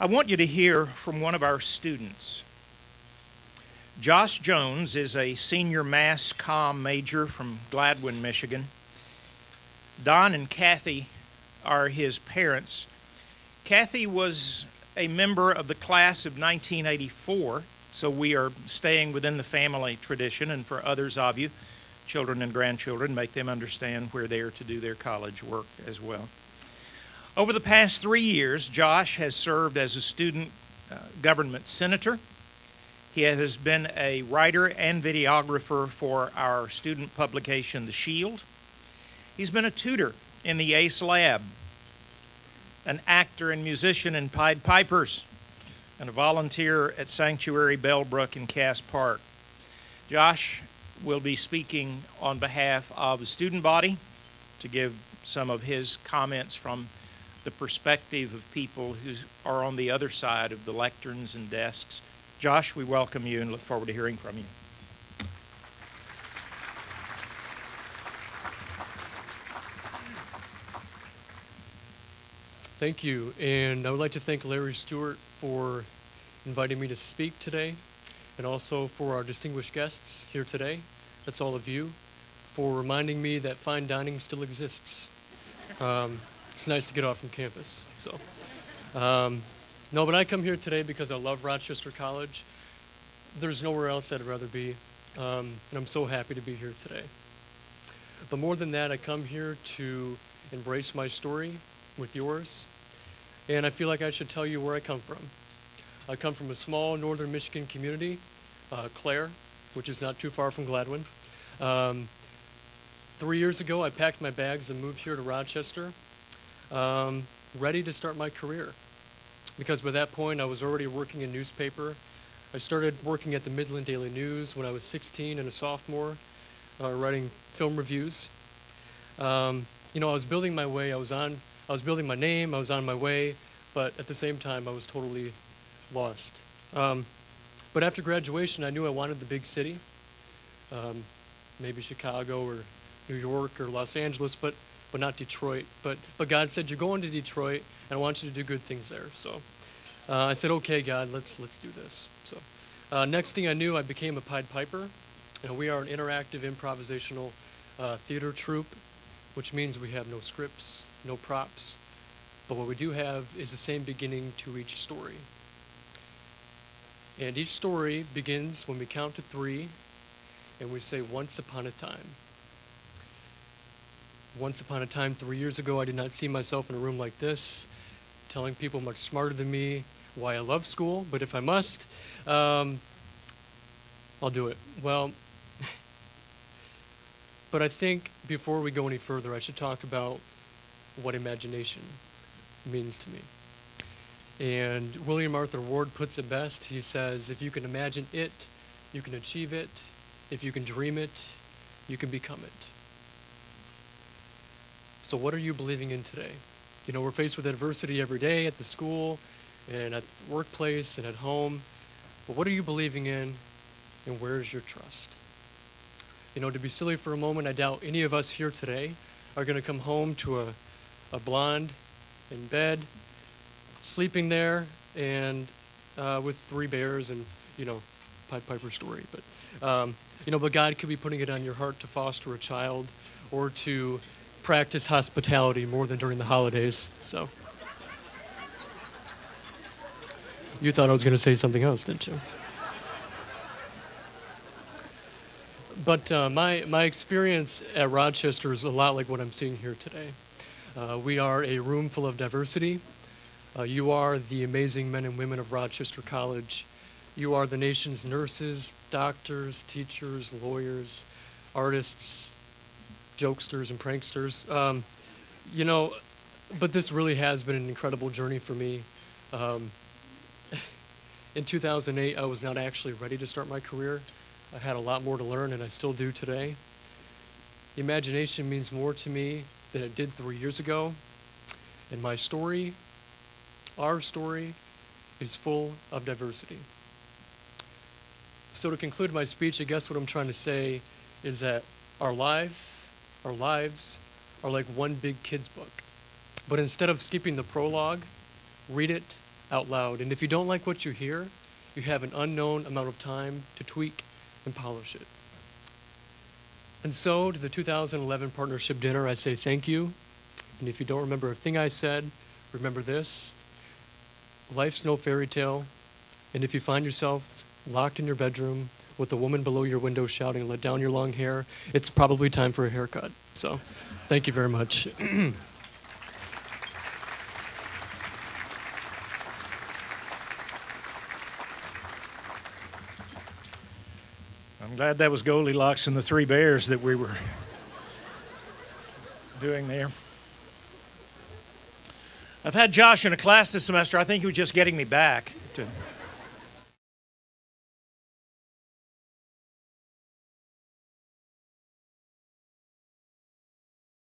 I want you to hear from one of our students. Josh Jones is a senior mass comm major from Gladwin, Michigan. Don and Kathy are his parents. Kathy was a member of the class of 1984, so we are staying within the family tradition, and for others of you, children and grandchildren, make them understand where they are to do their college work as well. Over the past 3 years, Josh has served as a student government senator. He has been a writer and videographer for our student publication, The Shield. He's been a tutor in the ACE Lab, an actor and musician in Pied Pipers, and a volunteer at Sanctuary Bellbrook in Cass Park. Josh will be speaking on behalf of the student body to give some of his comments from the perspective of people who are on the other side of the lecterns and desks. Josh, we welcome you and look forward to hearing from you. Thank you, and I would like to thank Larry Stewart for inviting me to speak today, and also for our distinguished guests here today. That's all of you, for reminding me that fine dining still exists. It's nice to get off from campus. No, but I come here today because I love Rochester College. There's nowhere else I'd rather be, and I'm so happy to be here today. But more than that, I come here to embrace my story with yours, and I feel like I should tell you where I come from. I come from a small northern Michigan community, Clare, which is not too far from Gladwin. 3 years ago, I packed my bags and moved here to Rochester, ready to start my career. Because by that point, I was already working in newspaper. I started working at the Midland Daily News when I was 16 and a sophomore, writing film reviews. I was building my way. I was building my name. I was on my way, but at the same time, I was totally lost. But after graduation, I knew I wanted the big city, maybe Chicago or New York or Los Angeles, but not Detroit. But God said, you're going to Detroit, and I want you to do good things there. So I said, okay, God, let's do this. So next thing I knew, I became a Pied Piper. We are an interactive improvisational theater troupe, which means we have no scripts, no props. But what we do have is the same beginning to each story. And each story begins when we count to 3, and we say, once upon a time. Once upon a time, 3 years ago, I did not see myself in a room like this, telling people much smarter than me why I love school, but if I must, I'll do it. Well, but I think before we go any further, I should talk about what imagination means to me. And William Arthur Ward puts it best. He says, if you can imagine it, you can achieve it. If you can dream it, you can become it. So what are you believing in today? We're faced with adversity every day at the school and at the workplace and at home. But what are you believing in, and where is your trust? To be silly for a moment, I doubt any of us here today are going to come home to a blonde in bed, sleeping there, and with 3 bears and, Pied Piper story. But God could be putting it on your heart to foster a child or to practice hospitality more than during the holidays. So you thought I was going to say something else, didn't you? But my experience at Rochester is a lot like what I'm seeing here today. We are a room full of diversity. You are the amazing men and women of Rochester College. You are the nation's nurses, doctors, teachers, lawyers, artists, jokesters, and pranksters. But this really has been an incredible journey for me. In 2008, I was not actually ready to start my career. I had a lot more to learn, and I still do today. Imagination means more to me than it did 3 years ago. And my story, our story, is full of diversity. So to conclude my speech, I guess what I'm trying to say is that our lives are like one big kid's book. But instead of skipping the prologue, read it out loud. And if you don't like what you hear, you have an unknown amount of time to tweak and polish it. And so to the 2011 Partnership Dinner, I say thank you. And if you don't remember a thing I said, remember this: life's no fairy tale. And if you find yourself locked in your bedroom with the woman below your window shouting, "Let down your long hair," it's probably time for a haircut. So thank you very much. I'm glad that was Goldilocks and the Three Bears that we were doing there. I've had Josh in a class this semester. I think he was just getting me back to